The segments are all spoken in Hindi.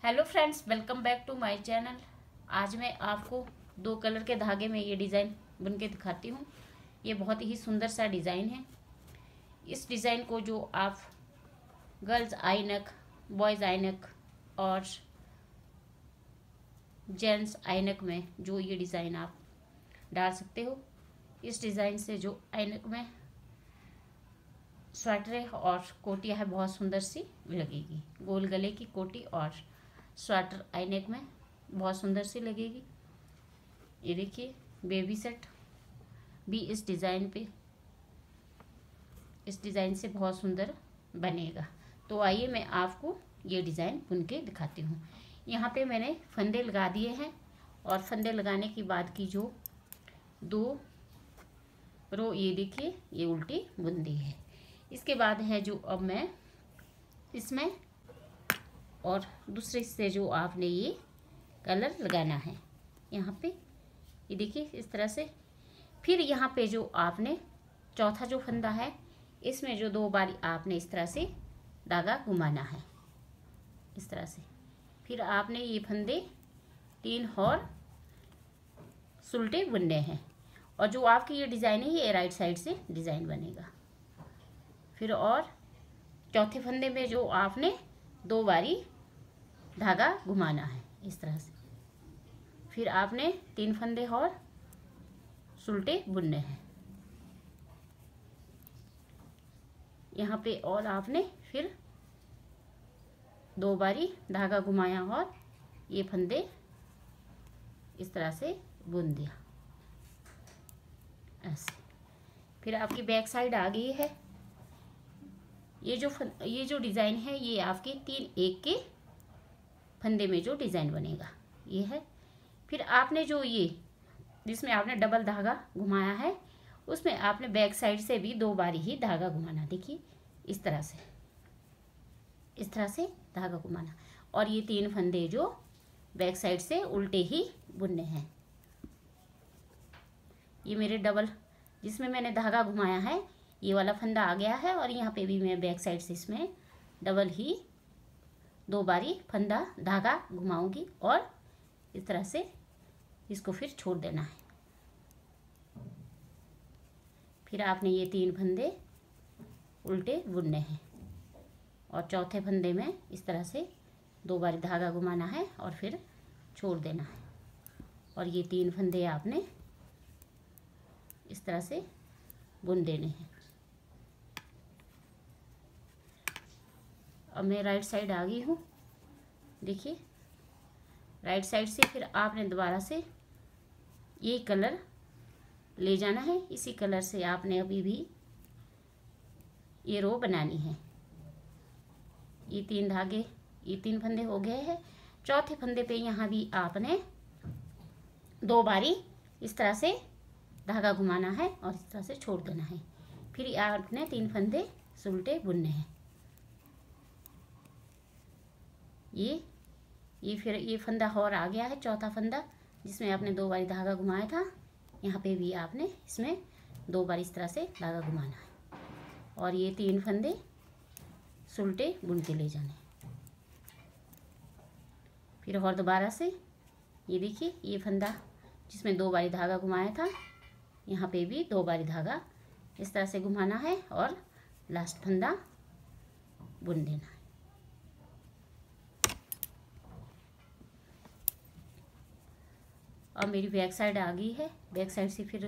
Hello friends, welcome back to my channel. आज मैं आपको दो कलर के धागे में ये डिज़ाइन बुन के दिखाती हूँ। ये बहुत ही सुंदर सा डिज़ाइन है। इस डिज़ाइन को जो आप girls I neck, boys I नेक और जेंट्स आई नेक में जो ये डिज़ाइन आप डाल सकते हो। इस डिज़ाइन से जो आई नेक में स्वेटर और कोटियाँ है बहुत सुंदर सी लगेगी। गोल गले की कोटी और स्वेटर आई नेक में बहुत सुंदर सी लगेगी। ये देखिए, बेबी सेट भी इस डिज़ाइन से बहुत सुंदर बनेगा। तो आइए मैं आपको ये डिज़ाइन बुन के दिखाती हूँ। यहाँ पे मैंने फंदे लगा दिए हैं और फंदे लगाने के बाद की जो दो रो, ये देखिए, ये उल्टी बुन दी है। इसके बाद है जो अब मैं इसमें और दूसरे से जो आपने ये कलर लगाना है यहाँ पे, ये देखिए इस तरह से। फिर यहाँ पे जो आपने चौथा जो फंदा है, इसमें जो दो बारी आपने इस तरह से धागा घुमाना है, इस तरह से। फिर आपने ये फंदे तीन और सुलटे बुनने हैं और जो आपकी ये डिज़ाइन है ये राइट साइड से डिज़ाइन बनेगा। फिर और चौथे फंदे में जो आपने दो बारी धागा घुमाना है इस तरह से। फिर आपने तीन फंदे और सुलटे बुनने हैं यहाँ पे और आपने फिर दो बारी धागा घुमाया और ये फंदे इस तरह से बुन दिया ऐसे। फिर आपकी बैक साइड आ गई है। ये जो डिज़ाइन है ये आपके तीन एक के फंदे में जो डिज़ाइन बनेगा ये है। फिर आपने जो ये जिसमें आपने डबल धागा घुमाया है उसमें आपने बैक साइड से भी दो बारी ही धागा घुमाना। देखिए इस तरह से धागा घुमाना और ये तीन फंदे जो बैक साइड से उल्टे ही बुनने हैं। ये मेरे डबल जिसमें मैंने धागा घुमाया है ये वाला फंदा आ गया है और यहाँ पे भी मैं बैक साइड से इसमें डबल ही दो बारी फंदा धागा घुमाऊंगी और इस तरह से इसको फिर छोड़ देना है। फिर आपने ये तीन फंदे उल्टे बुनने हैं और चौथे फंदे में इस तरह से दो बारी धागा घुमाना है और फिर छोड़ देना है और ये तीन फंदे आपने इस तरह से बुन देने हैं। अब मैं राइट साइड आ गई हूँ। देखिए राइट साइड से फिर आपने दोबारा से ये कलर ले जाना है। इसी कलर से आपने अभी भी ये रो बनानी है। ये तीन फंदे हो गए हैं। चौथे फंदे पे यहाँ भी आपने दो बारी इस तरह से धागा घुमाना है और इस तरह से छोड़ देना है। फिर आपने तीन फंदे सुलटे बुनने हैं। फिर ये फंदा और आ गया है, चौथा फंदा जिसमें आपने दो बारी धागा घुमाया था। यहाँ पे भी आपने इसमें दो बार इस तरह से धागा घुमाना है और ये तीन फंदे सुलटे बुन के ले जाने। फिर और दोबारा से ये देखिए, ये फंदा जिसमें दो बारी धागा घुमाया था यहाँ पे भी दो बारी धागा इस तरह से घुमाना है और लास्ट फंदा बुन देना है। और मेरी बैक साइड आ गई है। बैक साइड से फिर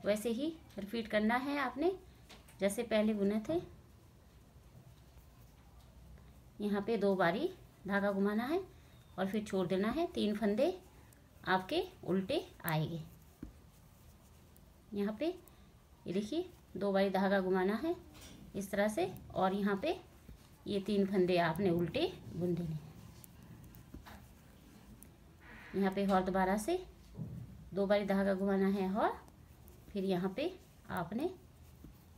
वैसे ही रिपीट करना है आपने जैसे पहले बुने थे। यहाँ पे दो बारी धागा घुमाना है और फिर छोड़ देना है। तीन फंदे आपके उल्टे आएंगे यहाँ पे। ये देखिए, दो बारी धागा घुमाना है इस तरह से और यहाँ पे ये तीन फंदे आपने उल्टे बुन देने। यहाँ पे और दोबारा से दो बारी धागा घुमाना है और फिर यहाँ पे आपने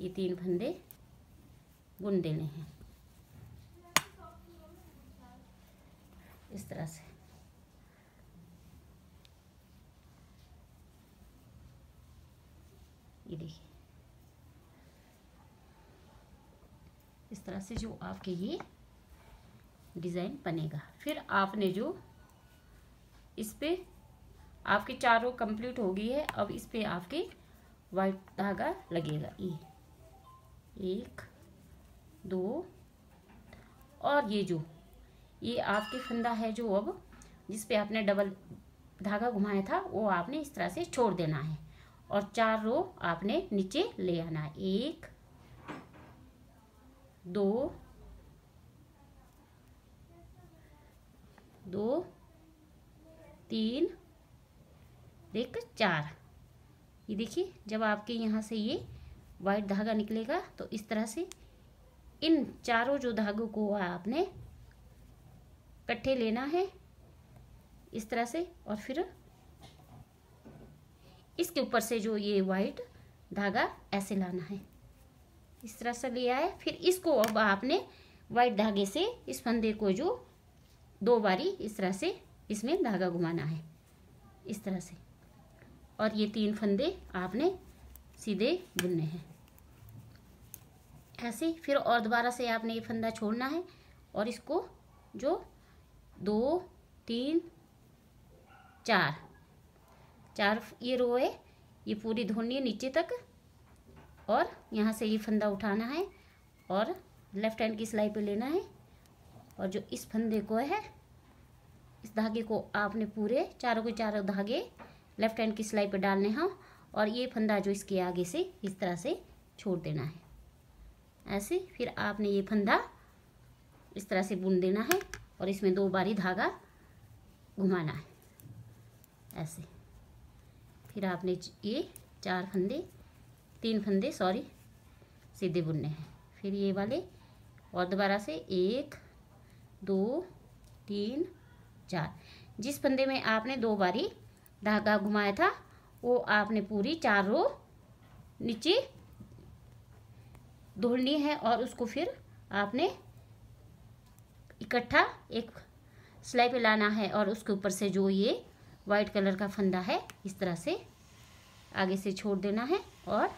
ये तीन फंदे बुन देने हैं इस तरह से। ये देखिए इस तरह से जो आपके ये डिज़ाइन बनेगा। फिर आपने जो इस पे आपकी 4 रो कंप्लीट हो गई है, अब इस पे आपके वाइट धागा लगेगा। ये 1 2 और ये आपके फंदा है जो अब जिस पे आपने डबल धागा घुमाया था वो आपने इस तरह से छोड़ देना है और 4 रो आपने नीचे ले आना है। 1 2 2 3 देख 4। ये देखिए जब आपके यहाँ से ये वाइट धागा निकलेगा तो इस तरह से इन चारों जो धागों को आपने इकट्ठे लेना है इस तरह से, और फिर इसके ऊपर से जो ये वाइट धागा ऐसे लाना है, इस तरह से ले आए। फिर इसको अब आपने वाइट धागे से इस फंदे को जो 2 बारी इस तरह से इसमें धागा घुमाना है इस तरह से, और ये 3 फंदे आपने सीधे बुनने हैं ऐसे। फिर और दोबारा से आपने ये फंदा छोड़ना है और इसको जो 2 3 4 ये रो है ये पूरी धोनी है नीचे तक, और यहाँ से ये फंदा उठाना है और लेफ्ट हैंड की सिलाई पे लेना है, और जो इस फंदे को है इस धागे को आपने पूरे चारों के चारों धागे लेफ्ट हैंड की सिलाई पे डालने हैं, और ये फंदा जो इसके आगे से इस तरह से छोड़ देना है ऐसे। फिर आपने ये फंदा इस तरह से बुन देना है और इसमें 2 बारी धागा घुमाना है ऐसे। फिर आपने ये 3 फंदे सीधे बुनने हैं। फिर ये वाले और दोबारा से 1 2 3 4, जिस फंदे में आपने 2 बारी धागा घुमाया था वो आपने पूरी 4 रो नीचे धोनी है, और उसको फिर आपने इकट्ठा एक सिलाई पे लाना है, और उसके ऊपर से जो ये वाइट कलर का फंदा है इस तरह से आगे से छोड़ देना है, और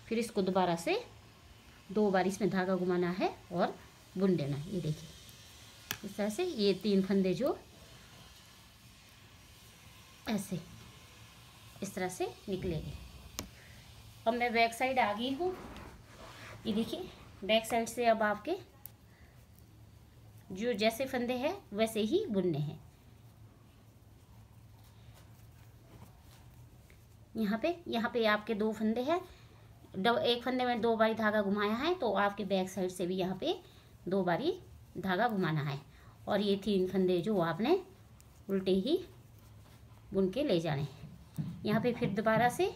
फिर इसको दोबारा से 2 बार इसमें धागा घुमाना है और बुन देना है। ये देखिए इस तरह से ये 3 फंदे जो ऐसे इस तरह से निकलेंगे। अब मैं बैक साइड आ गई हूँ। ये देखिए बैक साइड से अब आपके जो जैसे फंदे हैं वैसे ही बुनने हैं। यहाँ पे आपके 2 फंदे हैं, एक फंदे में 2 बारी धागा घुमाया है तो आपके बैक साइड से भी यहाँ पे 2 बारी धागा घुमाना है, और ये 3 फंदे जो आपने उल्टे ही बुन के ले जाने हैं। यहाँ पे फिर दोबारा से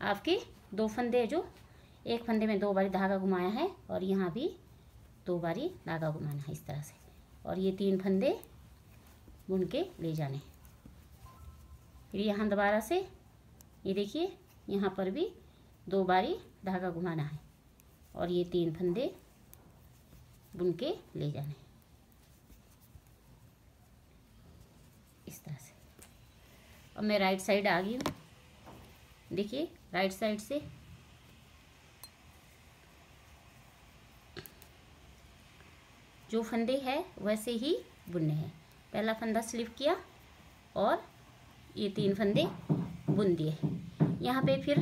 आपके 2 फंदे जो एक फंदे में 2 बारी धागा घुमाया है और यहाँ भी 2 बारी धागा घुमाना है इस तरह से, और ये 3 फंदे बुन के ले जाने। फिर यहाँ दोबारा से ये देखिए यहाँ पर भी 2 बारी धागा घुमाना है और ये 3 फंदे बुन के ले जाने इस तरह से। अब मैं राइट साइड आ गई हूँ। देखिए राइट साइड से जो फंदे हैं वैसे ही बुनने हैं। पहला फंदा स्लिप किया और ये 3 फंदे बुन दिए। यहाँ पे फिर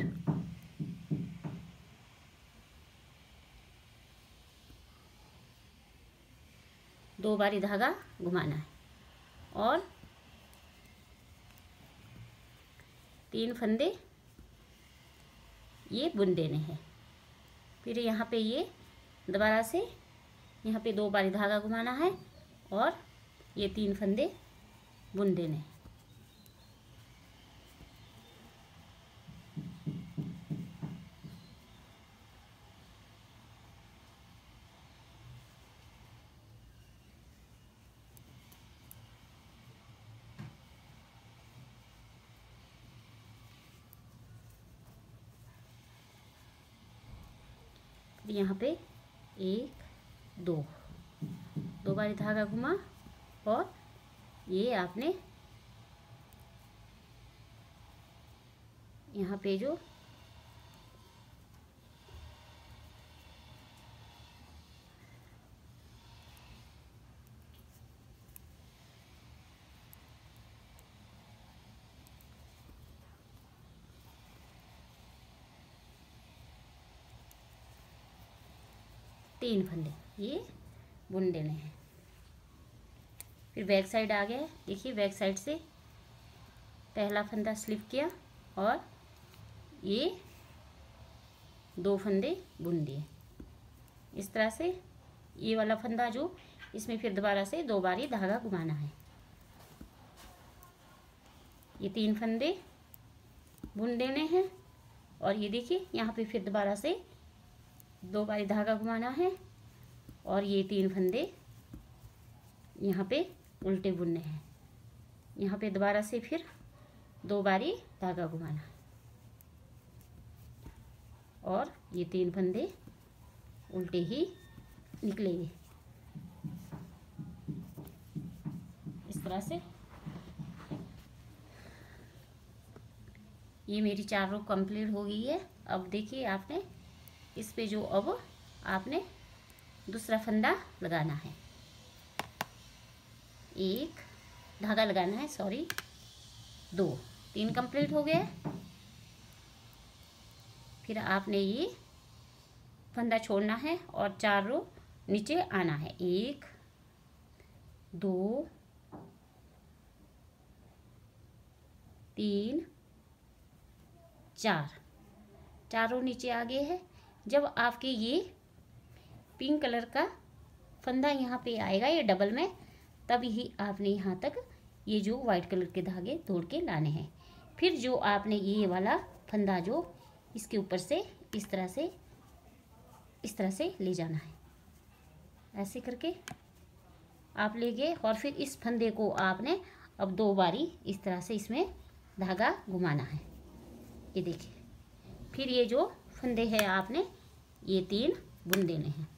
दो बारी धागा घुमाना है और 3 फंदे ये बुन देने हैं। फिर यहाँ पे ये दोबारा से यहाँ पे 2 बारी धागा घुमाना है और ये 3 फंदे बुन देने हैं। यहाँ पे 1 2 बारी धागा घुमा और ये आपने यहाँ पे जो 3 फंदे ये बुन देने हैं। फिर बैक साइड आ गया, देखिए बैक साइड से पहला फंदा स्लिप किया और ये 2 फंदे बुन दिए। इस तरह से ये वाला फंदा जो इसमें फिर दोबारा से 2 बारी धागा घुमाना है। ये 3 फंदे बुन देने हैं और ये देखिए यहाँ पे फिर दोबारा से 2 बारी धागा घुमाना है और ये 3 फंदे यहाँ पे उल्टे बुनने हैं। यहाँ पे दोबारा से फिर 2 बारी धागा घुमाना और ये 3 फंदे उल्टे ही निकलेंगे। इस तरह से ये मेरी 4 रो कंप्लीट हो गई है। अब देखिए आपने इस पे जो अब आपने दूसरा फंदा लगाना है, एक धागा लगाना है, सॉरी 2, 3 कंप्लीट हो गया। फिर आपने ये फंदा छोड़ना है और 4 रो नीचे आना है, 1 2 3 4 रो नीचे आ गए हैं। जब आपके ये पिंक कलर का फंदा यहाँ पे आएगा ये डबल में, तब ही आपने यहाँ तक ये जो वाइट कलर के धागे तोड़ के लाने हैं। फिर जो आपने ये वाला फंदा जो इसके ऊपर से इस तरह से ले जाना है, ऐसे करके आप ले गए और फिर इस फंदे को आपने अब 2 बारी इस तरह से इसमें धागा घुमाना है। ये देखिए, फिर ये जो फंदे हैं आपने ये 3 बुन देने हैं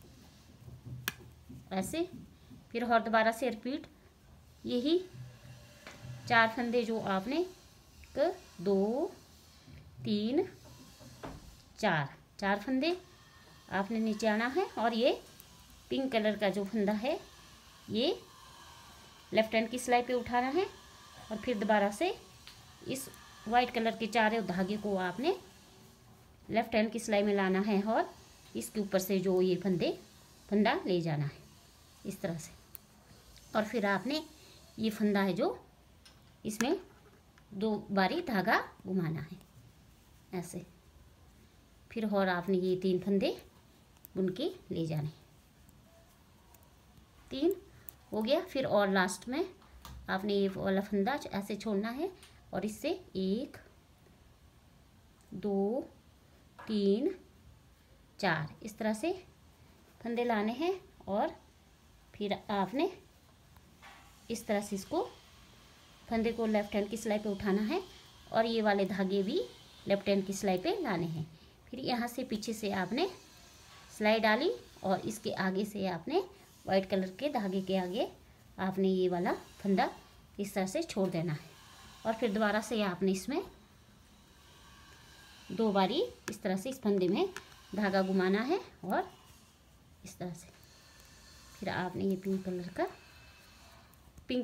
ऐसे। फिर और दोबारा से रिपीट, यही 4 फंदे जो आपने 1 2 3 4 फंदे आपने नीचे आना है और ये पिंक कलर का जो फंदा है ये लेफ्ट हैंड की सिलाई पे उठाना है और फिर दोबारा से इस वाइट कलर के 4 धागे को आपने लेफ्ट हैंड की सिलाई में लाना है और इसके ऊपर से जो ये फंदा ले जाना है इस तरह से। और फिर आपने ये फंदा है जो इसमें 2 बारी धागा घुमाना है ऐसे। फिर और आपने ये 3 फंदे बुन के ले जाने, 3 हो गया। फिर और लास्ट में आपने ये वाला फंदा ऐसे छोड़ना है और इससे 1 2 3 4 इस तरह से फंदे लाने हैं और फिर आपने इस तरह से इसको फंदे को लेफ्ट हैंड की सिलाई पे उठाना है और ये वाले धागे भी लेफ्ट हैंड की सिलाई पे लाने हैं। फिर यहाँ से पीछे से आपने सिलाई डाली और इसके आगे से आपने वाइट कलर के धागे के आगे आपने ये वाला फंदा इस तरह से छोड़ देना है और फिर दोबारा से आपने इसमें 2 बारी इस तरह से इस फंदे में धागा घुमाना है और इस तरह से फिर आपने ये पिंक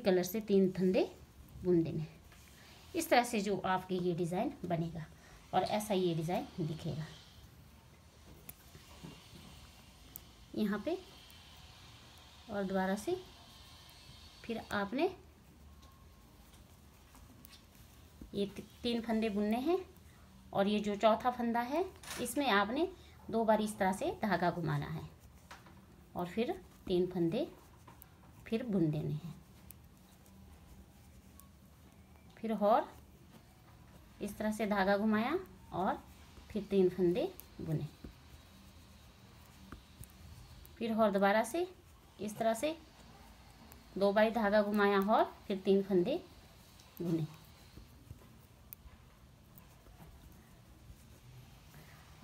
कलर से 3 फंदे बुन देने हैं। इस तरह से जो आपके ये डिज़ाइन बनेगा और ऐसा ये डिज़ाइन दिखेगा। यहाँ पे और दोबारा से फिर आपने ये 3 फंदे बुनने हैं और ये जो चौथा फंदा है इसमें आपने 2 बार इस तरह से धागा घुमाना है और फिर 3 फंदे फिर बुन देने हैं। फिर और इस तरह से धागा घुमाया और फिर 3 फंदे बुने। फिर और दोबारा से इस तरह से 2 बार धागा घुमाया और फिर 3 फंदे बुने।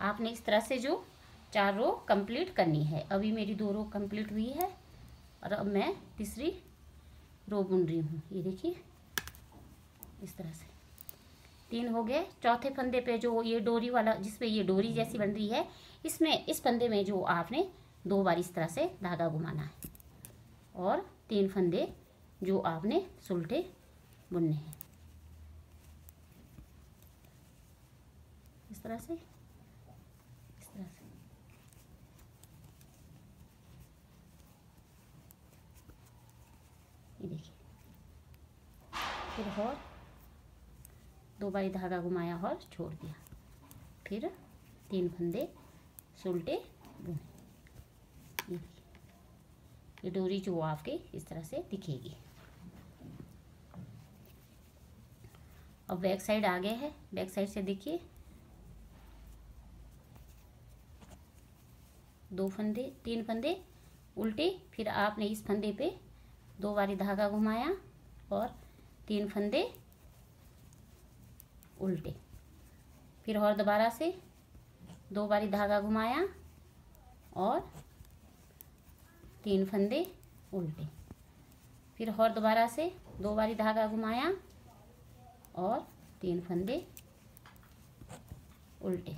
आपने इस तरह से जो 4 रो कंप्लीट करनी है। अभी मेरी 2 रो कंप्लीट हुई है और अब मैं तीसरी रो बुन रही हूँ। ये देखिए इस तरह से 3 हो गए। चौथे फंदे पे जो ये डोरी वाला जिसपे ये डोरी जैसी बन रही है इसमें इस फंदे में जो आपने 2 बार इस तरह से धागा घुमाना है और 3 फंदे जो आपने सुलटे बुनने हैं इस तरह से। ये देखिए, फिर और 2 बारी धागा घुमाया और छोड़ दिया, फिर 3 फंदे उल्टे बुने। ये देखिए, ये डोरी जो आपके इस तरह से दिखेगी। अब बैक साइड आ गया है, बैक साइड से देखिए 2 फंदे 3 फंदे उल्टे, फिर आपने इस फंदे पे 2 बारी धागा घुमाया और 3 फंदे उल्टे, फिर और दोबारा से 2 बारी धागा घुमाया और 3 फंदे उल्टे, फिर और दोबारा से 2 बारी धागा घुमाया और 3 फंदे उल्टे।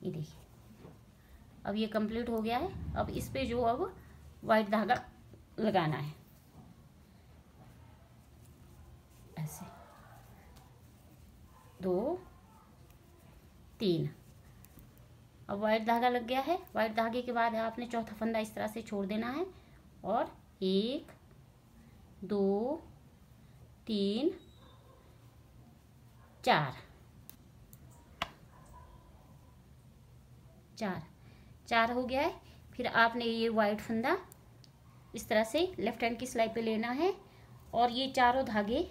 ये देखिए, अब ये कंप्लीट हो गया है। अब इस पे जो अब वाइट धागा लगाना है, ऐसे 2 3। अब वाइट धागा लग गया है। वाइट धागे के बाद आपने चौथा फंदा इस तरह से छोड़ देना है और 1 2 3 4 4 हो गया है। फिर आपने ये वाइट फंदा इस तरह से लेफ्ट हैंड की सिलाई पे लेना है और ये चारों धागे,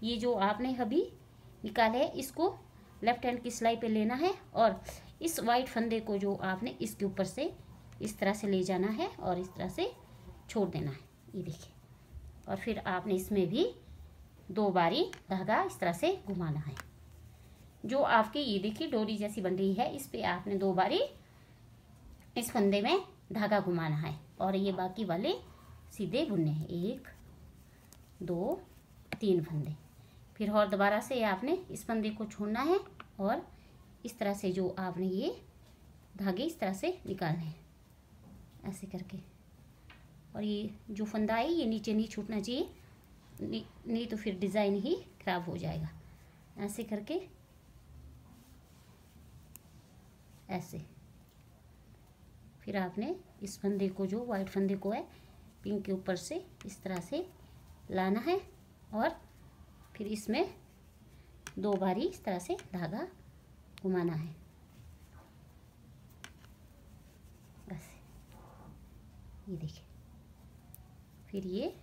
ये जो आपने अभी निकाले हैं, इसको लेफ्ट हैंड की सिलाई पे लेना है और इस वाइट फंदे को जो आपने इसके ऊपर से इस तरह से ले जाना है और इस तरह से छोड़ देना है। ये देखिए, और फिर आपने इसमें भी 2 बारी धागा इस तरह से घुमाना है। जो आपकी ये देखिए डोरी जैसी बन रही है, इस पे आपने 2 बारी इस फंदे में धागा घुमाना है और ये बाकी वाले सीधे बुनने हैं। 1 2 3 फंदे, फिर और दोबारा से आपने इस फंदे को छोड़ना है और इस तरह से जो आपने ये धागे इस तरह से निकालने हैं, ऐसे करके। और ये जो फंदा है ये नीचे नहीं छूटना चाहिए, नहीं तो फिर डिज़ाइन ही खराब हो जाएगा। ऐसे करके, ऐसे। फिर आपने इस फंदे को, जो वाइट फंदे को है, पिंक के ऊपर से इस तरह से लाना है और फिर इसमें 2 बारी इस तरह से धागा घुमाना है, ऐसे। ये देखिए, फिर ये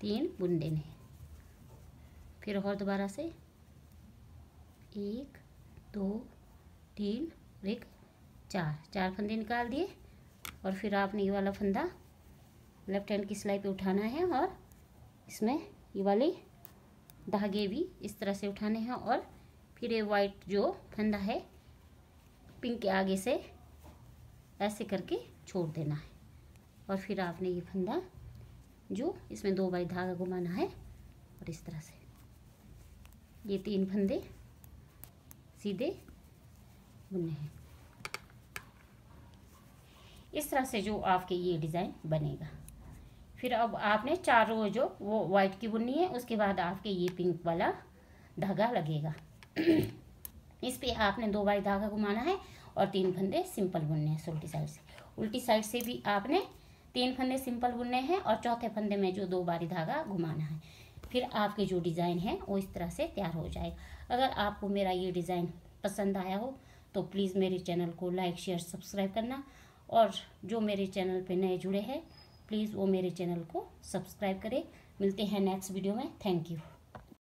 3 बुन देने, फिर और दोबारा से 1 2 3 और 1 4 फंदे निकाल दिए और फिर आपने ये वाला फंदा लेफ्ट हैंड की सिलाई पे उठाना है और इसमें ये वाले धागे भी इस तरह से उठाने हैं और फिर ये वाइट जो फंदा है पिंक के आगे से ऐसे करके छोड़ देना है और फिर आपने ये फंदा जो इसमें 2 बारी धागा घुमाना है और इस तरह से ये 3 फंदे सीधे बुनने हैं। इस तरह से जो आपके ये डिज़ाइन बनेगा। फिर अब आपने 4 रो जो वो वाइट की बुननी है, उसके बाद आपके ये पिंक वाला धागा लगेगा। इस पे आपने 2 बारी धागा घुमाना है और 3 फंदे सिंपल बुनने हैं उल्टी साइड से। उल्टी साइड से भी आपने 3 फंदे सिंपल बुनने हैं और चौथे फंदे में जो 2 बारी धागा घुमाना है। फिर आपके जो डिज़ाइन है वो इस तरह से तैयार हो जाएगा। अगर आपको मेरा ये डिज़ाइन पसंद आया हो तो प्लीज़ मेरे चैनल को लाइक शेयर सब्सक्राइब करना, और जो मेरे चैनल पे नए जुड़े हैं प्लीज़ वो मेरे चैनल को सब्सक्राइब करें। मिलते हैं नेक्स्ट वीडियो में। Thank you.